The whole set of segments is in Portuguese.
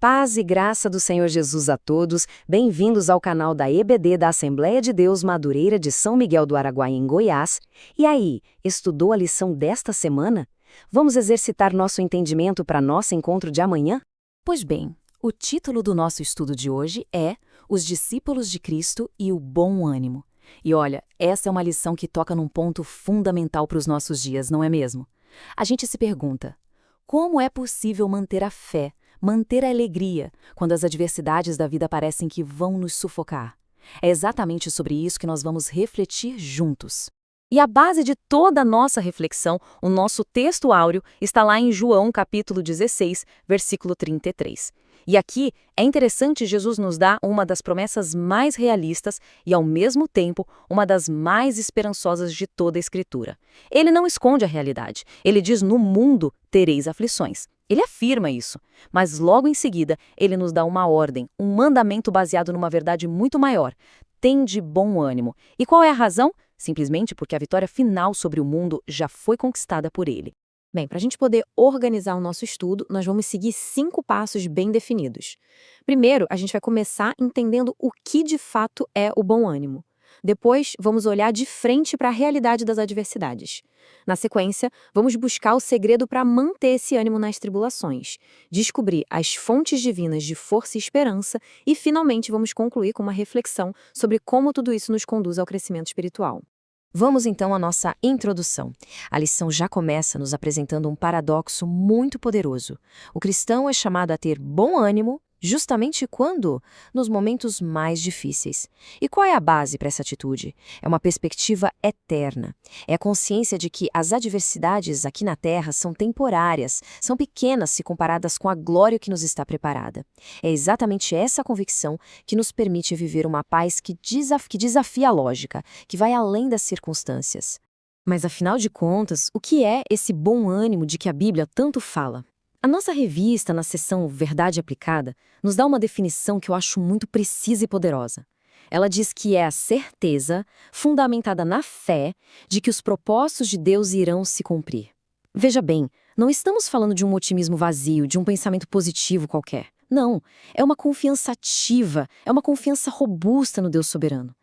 Paz e graça do Senhor Jesus a todos, bem-vindos ao canal da EBD da Assembleia de Deus Madureira de São Miguel do Araguaia, em Goiás. E aí, estudou a lição desta semana? Vamos exercitar nosso entendimento para nosso encontro de amanhã? Pois bem, o título do nosso estudo de hoje é Os Discípulos de Cristo e o Bom Ânimo. E olha, essa é uma lição que toca num ponto fundamental para os nossos dias, não é mesmo? A gente se pergunta, como é possível manter a fé, manter a alegria, quando as adversidades da vida parecem que vão nos sufocar? É exatamente sobre isso que nós vamos refletir juntos. E a base de toda a nossa reflexão, o nosso texto áureo, está lá em João capítulo 16, versículo 33. E aqui é interessante Jesus nos dar uma das promessas mais realistas e, ao mesmo tempo, uma das mais esperançosas de toda a Escritura. Ele não esconde a realidade. Ele diz: no mundo tereis aflições. Ele afirma isso, mas logo em seguida ele nos dá uma ordem, um mandamento baseado numa verdade muito maior. Tende bom ânimo. E qual é a razão? Simplesmente porque a vitória final sobre o mundo já foi conquistada por ele. Bem, para a gente poder organizar o nosso estudo, nós vamos seguir 5 passos bem definidos. Primeiro, a gente vai começar entendendo o que de fato é o bom ânimo. Depois, vamos olhar de frente para a realidade das adversidades. Na sequência, vamos buscar o segredo para manter esse ânimo nas tribulações, descobrir as fontes divinas de força e esperança e, finalmente, vamos concluir com uma reflexão sobre como tudo isso nos conduz ao crescimento espiritual. Vamos então à nossa introdução. A lição já começa nos apresentando um paradoxo muito poderoso. O cristão é chamado a ter bom ânimo justamente quando? Nos momentos mais difíceis. E qual é a base para essa atitude? É uma perspectiva eterna. É a consciência de que as adversidades aqui na Terra são temporárias, são pequenas se comparadas com a glória que nos está preparada. É exatamente essa convicção que nos permite viver uma paz que desafia a lógica, que vai além das circunstâncias. Mas afinal de contas, o que é esse bom ânimo de que a Bíblia tanto fala? A nossa revista, na seção Verdade Aplicada, nos dá uma definição que eu acho muito precisa e poderosa. Ela diz que é a certeza, fundamentada na fé, de que os propósitos de Deus irão se cumprir. Veja bem, não estamos falando de um otimismo vazio, de um pensamento positivo qualquer. Não, é uma confiança ativa, é uma confiança robusta no Deus soberano.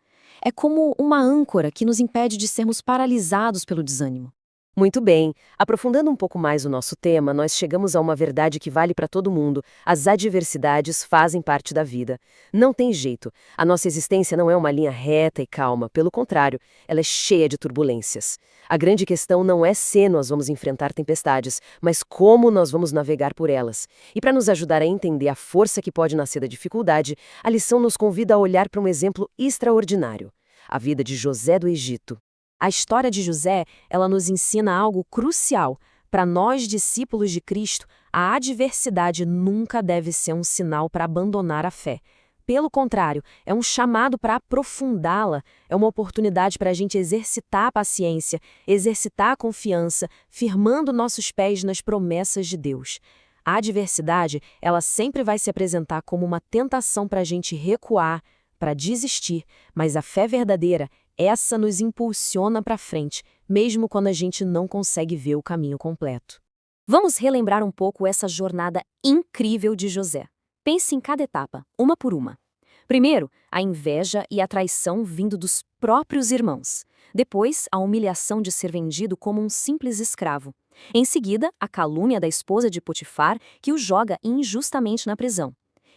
É como uma âncora que nos impede de sermos paralisados pelo desânimo. Muito bem. Aprofundando um pouco mais o nosso tema, nós chegamos a uma verdade que vale para todo mundo. As adversidades fazem parte da vida. Não tem jeito. A nossa existência não é uma linha reta e calma. Pelo contrário, ela é cheia de turbulências. A grande questão não é se nós vamos enfrentar tempestades, mas como nós vamos navegar por elas. E para nos ajudar a entender a força que pode nascer da dificuldade, a lição nos convida a olhar para um exemplo extraordinário: a vida de José do Egito. A história de José, ela nos ensina algo crucial. Para nós, discípulos de Cristo, a adversidade nunca deve ser um sinal para abandonar a fé. Pelo contrário, é um chamado para aprofundá-la, é uma oportunidade para a gente exercitar a paciência, exercitar a confiança, firmando nossos pés nas promessas de Deus. A adversidade, ela sempre vai se apresentar como uma tentação para a gente recuar, para desistir, mas a fé verdadeira, essa nos impulsiona para frente, mesmo quando a gente não consegue ver o caminho completo. Vamos relembrar um pouco essa jornada incrível de José. Pense em cada etapa, uma por uma. Primeiro, a inveja e a traição vindo dos próprios irmãos. Depois, a humilhação de ser vendido como um simples escravo. Em seguida, a calúnia da esposa de Potifar, que o joga injustamente na prisão.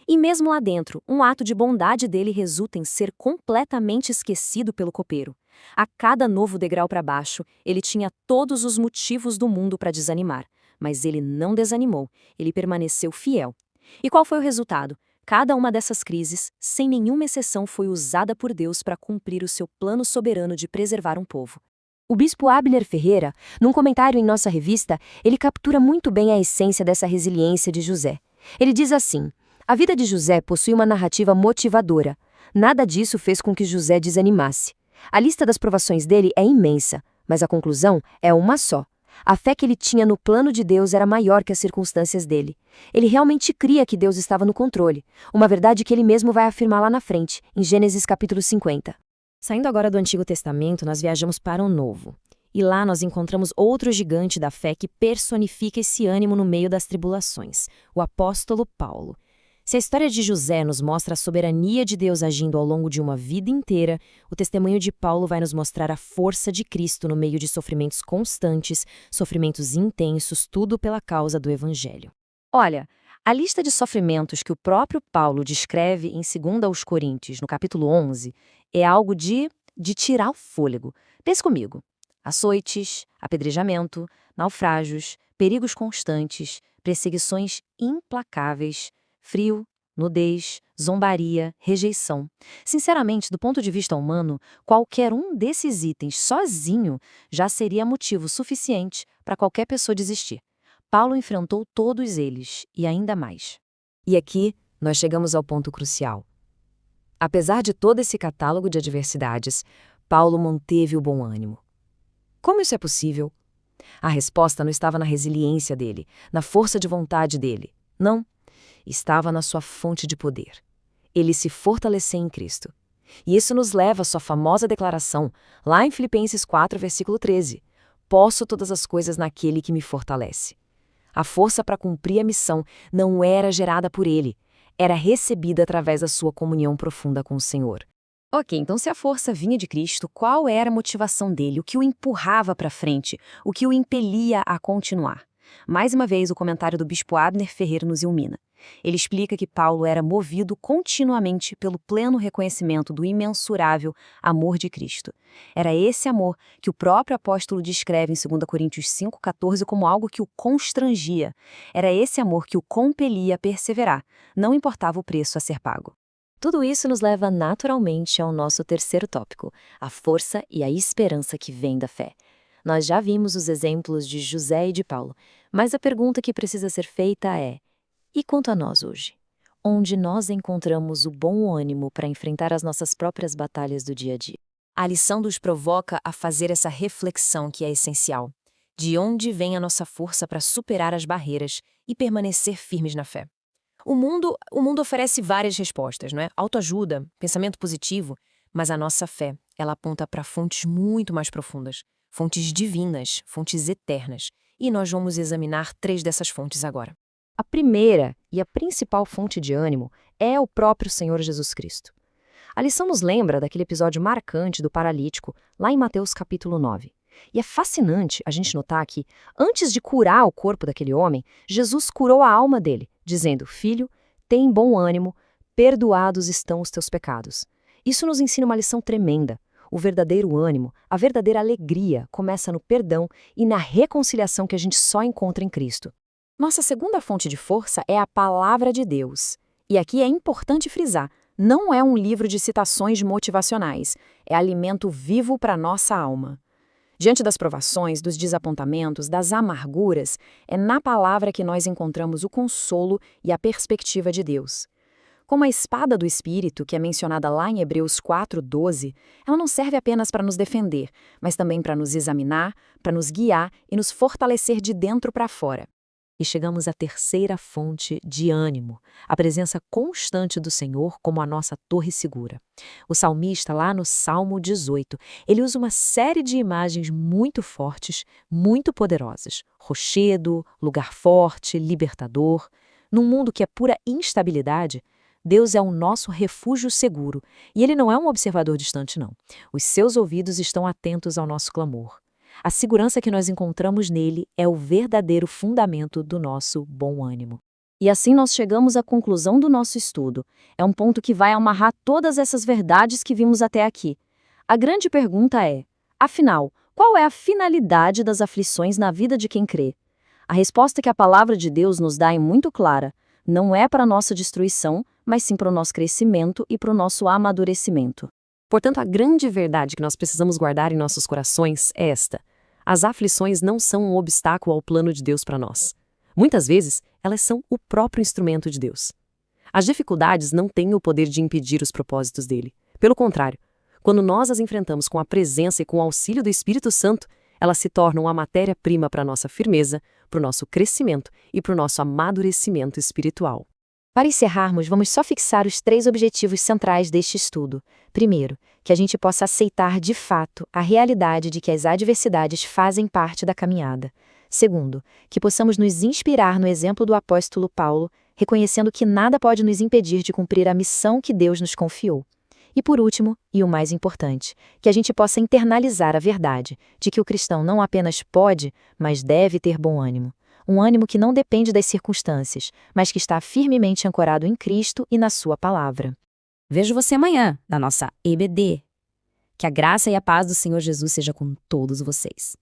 E mesmo lá dentro, um ato de bondade dele resulta em ser completamente esquecido pelo copeiro. A cada novo degrau para baixo, ele tinha todos os motivos do mundo para desanimar. Mas ele não desanimou, ele permaneceu fiel. E qual foi o resultado? Cada uma dessas crises, sem nenhuma exceção, foi usada por Deus para cumprir o seu plano soberano de preservar um povo. O bispo Abner Ferreira, num comentário em nossa revista, ele captura muito bem a essência dessa resiliência de José. Ele diz assim: a vida de José possui uma narrativa motivadora. Nada disso fez com que José desanimasse. A lista das provações dele é imensa, mas a conclusão é uma só. A fé que ele tinha no plano de Deus era maior que as circunstâncias dele. Ele realmente cria que Deus estava no controle, uma verdade que ele mesmo vai afirmar lá na frente, em Gênesis capítulo 50. Saindo agora do Antigo Testamento, nós viajamos para o Novo. E lá nós encontramos outro gigante da fé que personifica esse ânimo no meio das tribulações, o apóstolo Paulo. Se a história de José nos mostra a soberania de Deus agindo ao longo de uma vida inteira, o testemunho de Paulo vai nos mostrar a força de Cristo no meio de sofrimentos constantes, sofrimentos intensos, tudo pela causa do Evangelho. Olha, a lista de sofrimentos que o próprio Paulo descreve em 2 aos Coríntios, no capítulo 11, é algo de tirar o fôlego. Pense comigo. Açoites, apedrejamento, naufrágios, perigos constantes, perseguições implacáveis, frio, nudez, zombaria, rejeição. Sinceramente, do ponto de vista humano, qualquer um desses itens sozinho já seria motivo suficiente para qualquer pessoa desistir. Paulo enfrentou todos eles, e ainda mais. E aqui, nós chegamos ao ponto crucial. Apesar de todo esse catálogo de adversidades, Paulo manteve o bom ânimo. Como isso é possível? A resposta não estava na resiliência dele, na força de vontade dele. Não. Estava na sua fonte de poder. Ele se fortaleceu em Cristo. E isso nos leva à sua famosa declaração, lá em Filipenses 4, versículo 13. Posso todas as coisas naquele que me fortalece. A força para cumprir a missão não era gerada por ele, era recebida através da sua comunhão profunda com o Senhor. Ok, então se a força vinha de Cristo, qual era a motivação dele, o que o empurrava para frente, o que o impelia a continuar? Mais uma vez, o comentário do bispo Abner Ferreira nos ilumina. Ele explica que Paulo era movido continuamente pelo pleno reconhecimento do imensurável amor de Cristo. Era esse amor que o próprio apóstolo descreve em 2 Coríntios 5,14 como algo que o constrangia. Era esse amor que o compelia a perseverar, não importava o preço a ser pago. Tudo isso nos leva naturalmente ao nosso terceiro tópico, a força e a esperança que vem da fé. Nós já vimos os exemplos de José e de Paulo, mas a pergunta que precisa ser feita é: e quanto a nós hoje? Onde nós encontramos o bom ânimo para enfrentar as nossas próprias batalhas do dia a dia? A lição nos provoca a fazer essa reflexão que é essencial. De onde vem a nossa força para superar as barreiras e permanecer firmes na fé? O mundo oferece várias respostas, não é? Autoajuda, pensamento positivo, mas a nossa fé, ela aponta para fontes muito mais profundas, fontes divinas, fontes eternas. E nós vamos examinar 3 dessas fontes agora. A primeira e a principal fonte de ânimo é o próprio Senhor Jesus Cristo. A lição nos lembra daquele episódio marcante do paralítico, lá em Mateus capítulo 9. E é fascinante a gente notar que, antes de curar o corpo daquele homem, Jesus curou a alma dele, dizendo: Filho, tem bom ânimo, perdoados estão os teus pecados. Isso nos ensina uma lição tremenda. O verdadeiro ânimo, a verdadeira alegria começa no perdão e na reconciliação que a gente só encontra em Cristo. Nossa segunda fonte de força é a Palavra de Deus. E aqui é importante frisar, não é um livro de citações motivacionais, é alimento vivo para nossa alma. Diante das provações, dos desapontamentos, das amarguras, é na palavra que nós encontramos o consolo e a perspectiva de Deus. Como a espada do Espírito, que é mencionada lá em Hebreus 4:12, ela não serve apenas para nos defender, mas também para nos examinar, para nos guiar e nos fortalecer de dentro para fora. E chegamos à terceira fonte de ânimo, a presença constante do Senhor como a nossa torre segura. O salmista, lá no Salmo 18, ele usa uma série de imagens muito fortes, muito poderosas. Rochedo, lugar forte, libertador. Num mundo que é pura instabilidade, Deus é o nosso refúgio seguro, e Ele não é um observador distante, não. Os seus ouvidos estão atentos ao nosso clamor. A segurança que nós encontramos nele é o verdadeiro fundamento do nosso bom ânimo. E assim nós chegamos à conclusão do nosso estudo. É um ponto que vai amarrar todas essas verdades que vimos até aqui. A grande pergunta é, afinal, qual é a finalidade das aflições na vida de quem crê? A resposta que a palavra de Deus nos dá é muito clara. Não é para a nossa destruição, mas sim para o nosso crescimento e para o nosso amadurecimento. Portanto, a grande verdade que nós precisamos guardar em nossos corações é esta: as aflições não são um obstáculo ao plano de Deus para nós. Muitas vezes, elas são o próprio instrumento de Deus. As dificuldades não têm o poder de impedir os propósitos dele. Pelo contrário, quando nós as enfrentamos com a presença e com o auxílio do Espírito Santo, elas se tornam a matéria-prima para a nossa firmeza, para o nosso crescimento e para o nosso amadurecimento espiritual. Para encerrarmos, vamos só fixar os 3 objetivos centrais deste estudo. Primeiro, que a gente possa aceitar de fato a realidade de que as adversidades fazem parte da caminhada. Segundo, que possamos nos inspirar no exemplo do apóstolo Paulo, reconhecendo que nada pode nos impedir de cumprir a missão que Deus nos confiou. E por último, e o mais importante, que a gente possa internalizar a verdade de que o cristão não apenas pode, mas deve ter bom ânimo. Um ânimo que não depende das circunstâncias, mas que está firmemente ancorado em Cristo e na sua palavra. Vejo você amanhã, na nossa EBD. Que a graça e a paz do Senhor Jesus seja com todos vocês.